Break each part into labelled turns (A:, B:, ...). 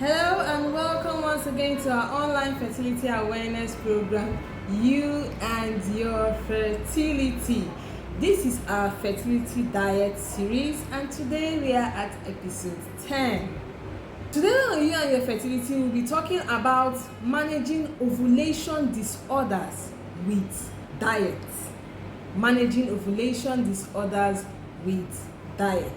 A: Hello and welcome once again to our online fertility awareness program, You and Your Fertility. This is our fertility diet series and today we are at episode 10. Today on You and Your Fertility, we'll be talking about managing ovulation disorders with diet. Managing ovulation disorders with diet.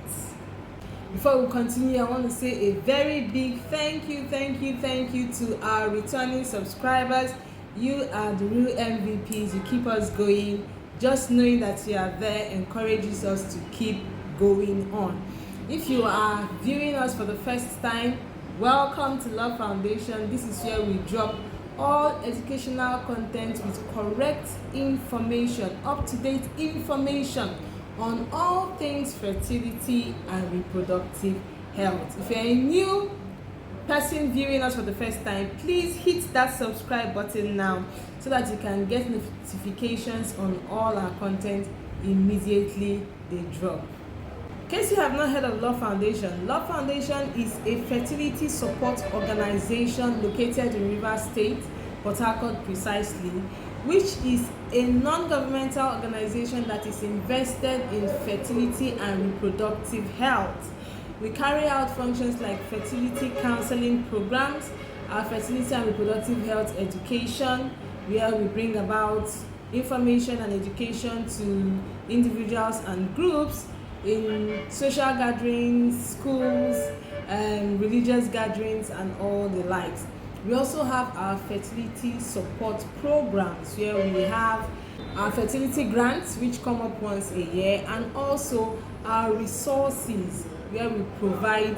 A: Before we continue, I want to say a very big thank you to our returning subscribers. You are the real MVPs. You keep us going. Just knowing that you are there encourages us to keep going on. If you are viewing us for the first time, welcome to Love Foundation. This is where we drop all educational content with correct information, up-to-date information on all things fertility and reproductive health. If you're a new person viewing us for the first time, please hit that subscribe button now so that you can get notifications on all our content immediately they drop. In case you have not heard of Love Foundation is a fertility support organization located in Rivers State, Port Harcourt precisely, which is a non-governmental organization that is invested in fertility and reproductive health. We carry out functions like fertility counseling programs, our fertility and reproductive health education, where we bring about information and education to individuals and groups in social gatherings, schools, and religious gatherings, and all the likes. We also have our fertility support programs where we have our fertility grants which come up once a year, and also our resources where we provide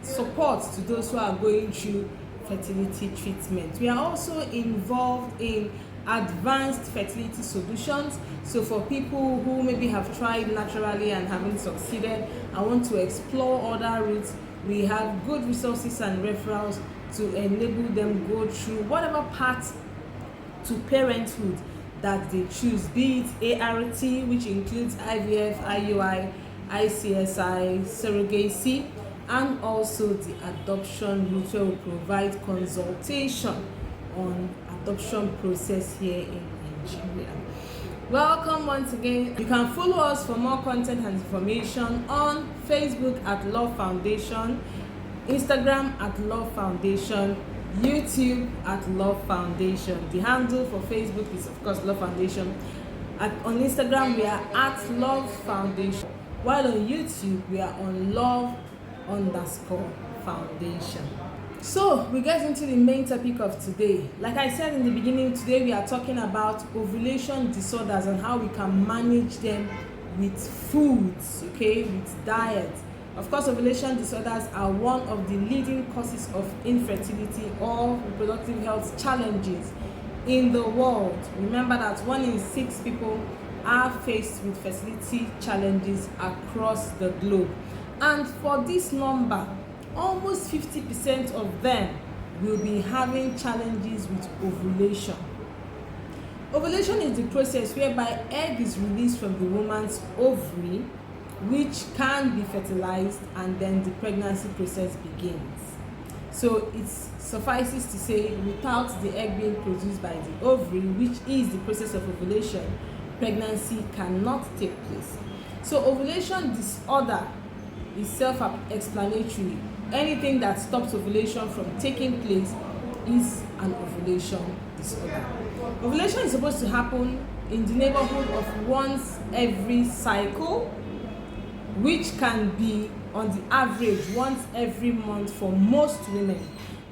A: support to those who are going through fertility treatment. We are also involved in advanced fertility solutions. So for people who maybe have tried naturally and haven't succeeded and want to explore other routes, we have good resources and referrals to enable them go through whatever path to parenthood that they choose, be it ART, which includes IVF, IUI, ICSI, surrogacy, and also the adoption route, where we provide consultation on adoption process here in Nigeria. Welcome once again. You can follow us for more content and information on Facebook at Love Foundation, Instagram at Love Foundation, YouTube at Love Foundation. The handle for Facebook is of course Love Foundation. On Instagram we are at Love Foundation, while on YouTube we are on Love_Foundation. So we get into the main topic of today. Like I said in the beginning, today we are talking about ovulation disorders and how we can manage them with foods, with diet. Of course, ovulation disorders are one of the leading causes of infertility or reproductive health challenges in the world. Remember that 1 in 6 people are faced with fertility challenges across the globe. And for this number, almost 50% of them will be having challenges with ovulation. Ovulation is the process whereby egg is released from the woman's ovary, which can be fertilized, and then the pregnancy process begins. So it suffices to say, without the egg being produced by the ovary, which is the process of ovulation, pregnancy cannot take place. So ovulation disorder is self-explanatory. Anything that stops ovulation from taking place is an ovulation disorder. Ovulation is supposed to happen in the neighborhood of once every cycle, which can be on the average once every month for most women.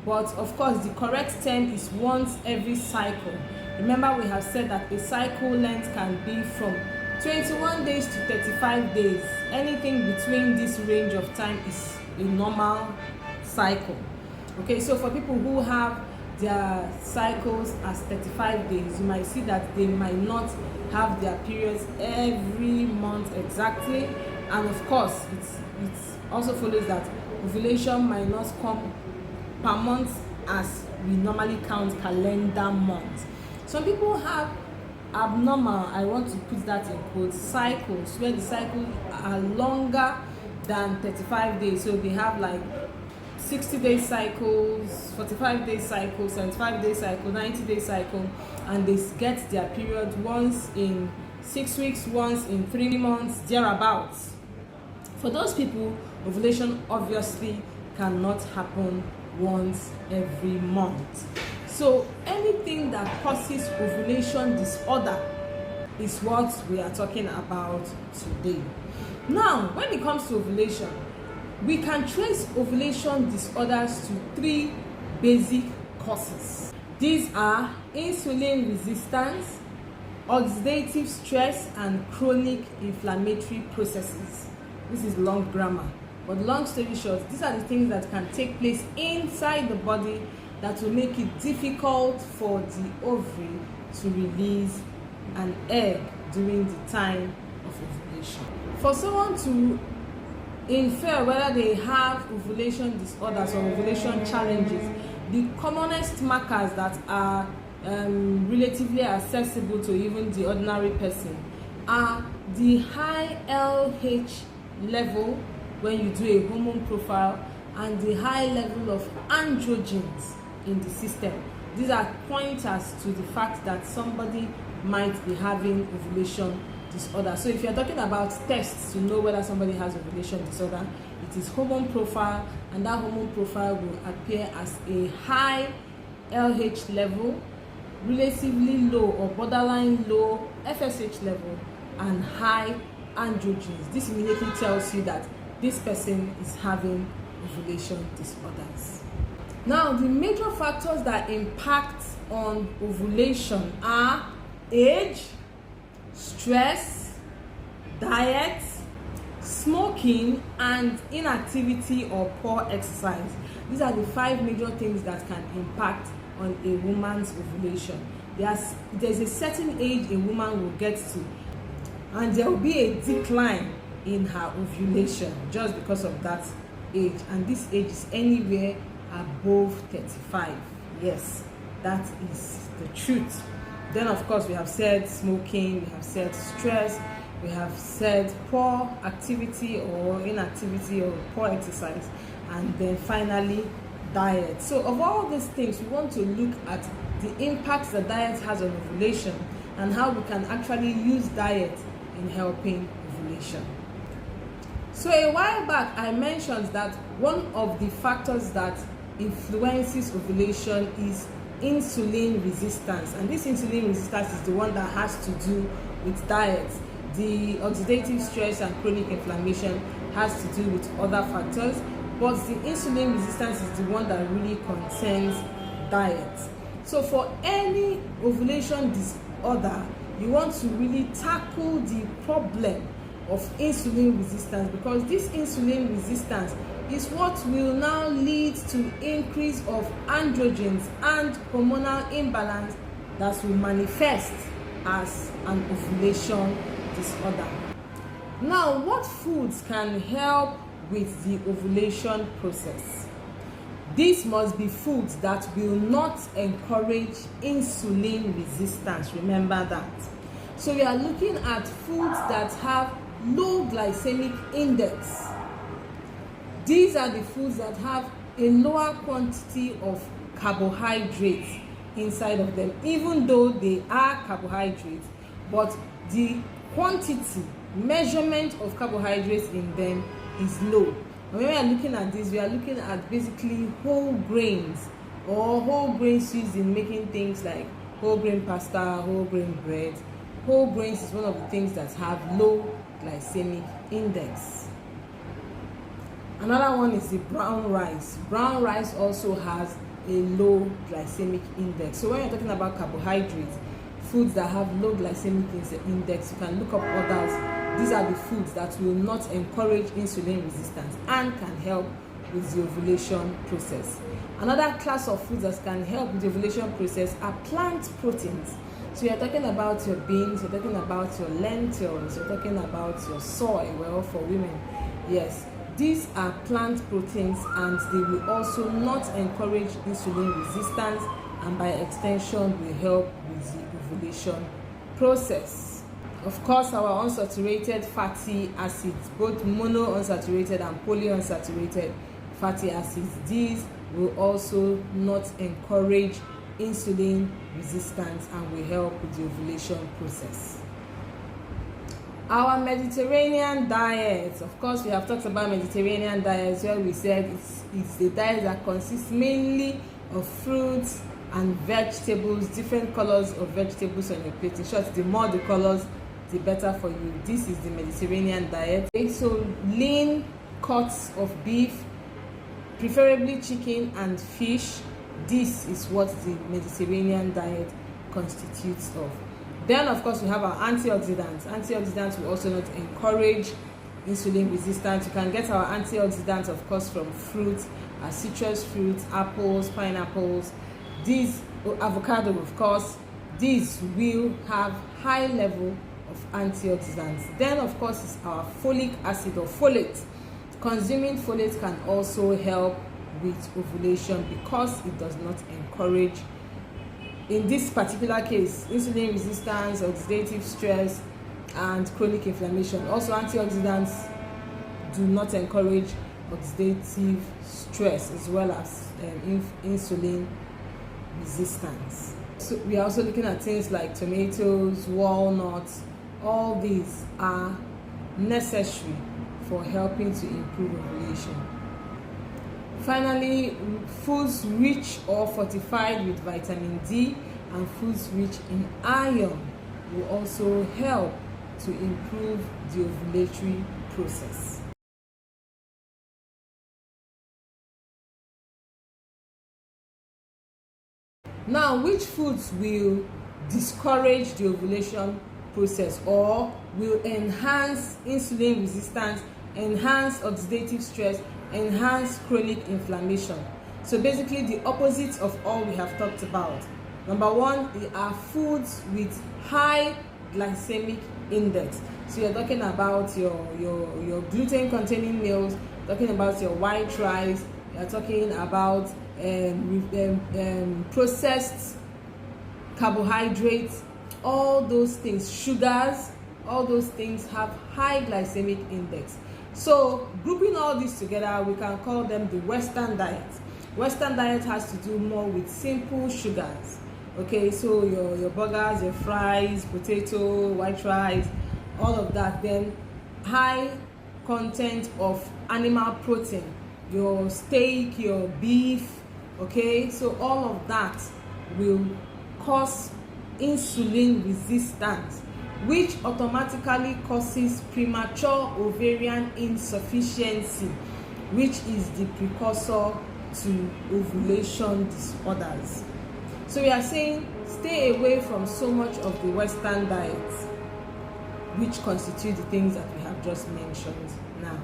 A: But of course, the correct term is once every cycle. Remember, we have said that a cycle length can be from 21 days to 35 days. Anything between this range of time is a normal cycle. So for people who have their cycles as 35 days, you might see that they might not have their periods every month exactly. And of course, it also follows that ovulation might not come per month as we normally count calendar months. Some people have abnormal, I want to put that in quotes, cycles, where the cycles are longer than 35 days. So they have like 60-day cycles, 45-day cycles, 75-day cycle, 90-day cycle, and they get their period once in 6 weeks, once in 3 months, thereabouts. For those people, ovulation obviously cannot happen once every month. So anything that causes ovulation disorder is what we are talking about today. Now, when it comes to ovulation, we can trace ovulation disorders to 3 basic causes. These are insulin resistance, oxidative stress, and chronic inflammatory processes. This is long grammar, but long story short, these are the things that can take place inside the body that will make it difficult for the ovary to release an egg during the time of ovulation. For someone to infer whether they have ovulation disorders or ovulation challenges, the commonest markers that are relatively accessible to even the ordinary person are the high LH level when you do a hormone profile and the high level of androgens in the system. These are pointers to the fact that somebody might be having ovulation disorder. So if you're talking about tests to know whether somebody has ovulation disorder, it is hormone profile, and that hormone profile will appear as a high LH level, relatively low or borderline low FSH level, and high androgens. This immediately tells you that this person is having ovulation disorders. Now, the major factors that impact on ovulation are age, stress, diet, smoking, and inactivity or poor exercise. These are the 5 major things that can impact on a woman's ovulation. There's a certain age a woman will get to, and there will be a decline in her ovulation just because of that age, and this age is anywhere above 35. Yes, that is the truth. Then of course we have said smoking, we have said stress, we have said poor activity or inactivity or poor exercise, and then finally diet. So of all these things, we want to look at the impacts that diet has on ovulation and how we can actually use diet in helping ovulation. So a while back I mentioned that one of the factors that influences ovulation is insulin resistance, and this insulin resistance is the one that has to do with diet. The oxidative stress and chronic inflammation has to do with other factors, but the insulin resistance is the one that really concerns diet. So for any ovulation disorder, you want to really tackle the problem of insulin resistance, because this insulin resistance is what will now lead to increase of androgens and hormonal imbalance that will manifest as an ovulation disorder. Now, what foods can help with the ovulation process? These must be foods that will not encourage insulin resistance. Remember that. So we are looking at foods that have low glycemic index. These are the foods that have a lower quantity of carbohydrates inside of them, even though they are carbohydrates, but the quantity, measurement of carbohydrates in them is low. When we are looking at this, we are looking at basically whole grains or whole grains used in making things like whole grain pasta, whole grain bread. Whole grains is one of the things that have low glycemic index. Another one is the brown rice. Brown rice also has a low glycemic index. So when you're talking about carbohydrates, foods that have low glycemic index, you can look up others. These are the foods that will not encourage insulin resistance and can help with the ovulation process. Another class of foods that can help with the ovulation process are plant proteins. So you're talking about your beans, you're talking about your lentils, you're talking about your soy, well, for women. Yes, these are plant proteins, and they will also not encourage insulin resistance, and by extension will help with the ovulation process. Of course, our unsaturated fatty acids, both monounsaturated and polyunsaturated fatty acids. These will also not encourage insulin resistance and will help with the ovulation process. Our Mediterranean diet, of course, we have talked about Mediterranean diets where we said it's a diet that consists mainly of fruits and vegetables, different colors of vegetables on your plate. In short, the more the colors, the better for you. This is the Mediterranean diet. Okay, so lean cuts of beef, preferably chicken and fish. This is what the Mediterranean diet constitutes of. Then, of course, we have our antioxidants. Antioxidants will also not encourage insulin resistance. You can get our antioxidants, of course, from fruits, citrus fruits, apples, pineapples. These, avocado, of course, these will have high level of antioxidants. Then, of course, is our folic acid or folate. Consuming folate can also help with ovulation because it does not encourage, in this particular case, insulin resistance, oxidative stress, and chronic inflammation. Also, antioxidants do not encourage oxidative stress as well as insulin resistance. So we are also looking at things like tomatoes, walnuts. All these are necessary for helping to improve ovulation. Finally, foods rich or fortified with vitamin D and foods rich in iron will also help to improve the ovulatory process. Now, which foods will discourage the ovulation process or will enhance insulin resistance, enhance oxidative stress, enhance chronic inflammation? So basically the opposite of all we have talked about. Number one, they are foods with high glycemic index. So you're talking about your gluten containing meals, talking about your white rice, you're talking about processed carbohydrates, all those things, sugars, all those things have high glycemic index. So grouping all this together, we can call them the Western diet. Western diet has to do more with simple sugars. Okay, so your burgers, your fries, potato, white rice, all of that. Then high content of animal protein, your steak, your beef. Okay, so all of that will cause insulin resistance, which automatically causes premature ovarian insufficiency, which is the precursor to ovulation disorders. So we are saying stay away from so much of the Western diets, which constitute the things that we have just mentioned now.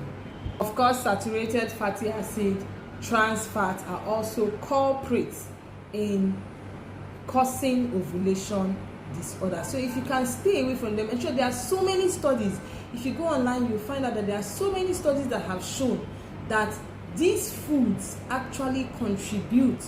A: Of course, saturated fatty acid, trans fat are also culprits in causing ovulation disorder. So if you can stay away from them, ensure there are so many studies. If you go online, you'll find out that there are so many studies that have shown that these foods actually contribute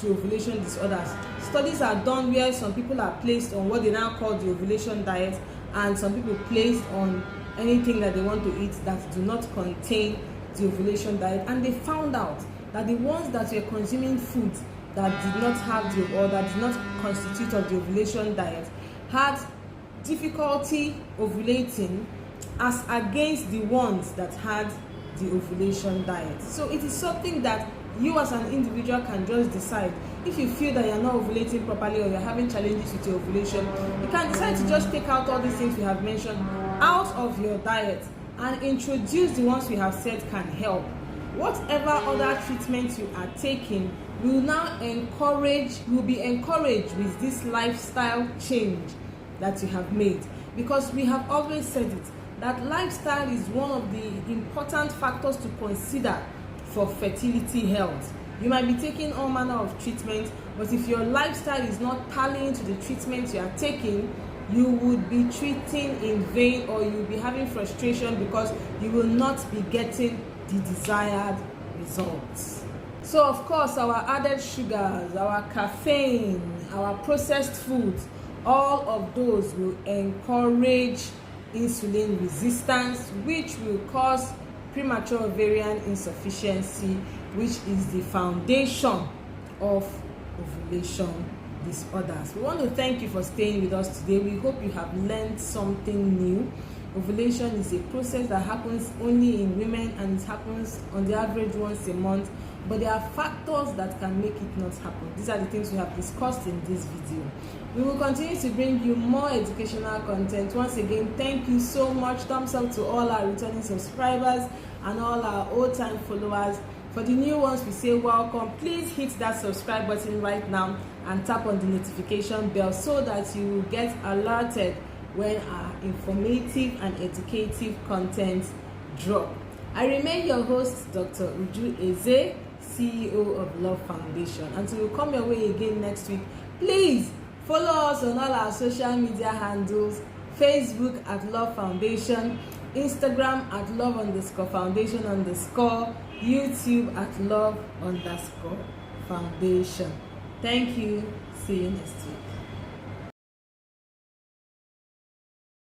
A: to ovulation disorders. Studies are done where some people are placed on what they now call the ovulation diet, and some people placed on anything that they want to eat that do not contain the ovulation diet, and they found out that the ones that were consuming foods that did not have the, or that did not constitute of the ovulation diet had difficulty ovulating as against the ones that had the ovulation diet. So it is something that you as an individual can just decide. If you feel that you're not ovulating properly or you're having challenges with your ovulation, you can decide to just take out all these things we have mentioned out of your diet and introduce the ones we have said can help. Whatever other treatments you are taking will now be encouraged with this lifestyle change that you have made, because we have always said it, that lifestyle is one of the important factors to consider for fertility health. You might be taking all manner of treatments, but if your lifestyle is not tallying to the treatments you are taking, you would be treating in vain, or you will be having frustration because you will not be getting the desired results. So of course, our added sugars, our caffeine, our processed foods, all of those will encourage insulin resistance, which will cause premature ovarian insufficiency, which is the foundation of ovulation disorders. We want to thank you for staying with us today. We hope you have learned something new. Ovulation is a process that happens only in women, and it happens on the average once a month, but there are factors that can make it not happen. These are the things we have discussed in this video. We will continue to bring you more educational content. Once again, thank you so much. Thumbs up to all our returning subscribers and all our old-time followers. For the new ones, we say welcome. Please hit that subscribe button right now and tap on the notification bell so that you will get alerted when our informative and educative content drop. I remain your host, Dr. Uju Eze, CEO of Love Foundation. Until we come your way again next week, please follow us on all our social media handles: Facebook at Love Foundation, Instagram at Love_Foundation_, YouTube at Love_Foundation. Thank you. See you next week.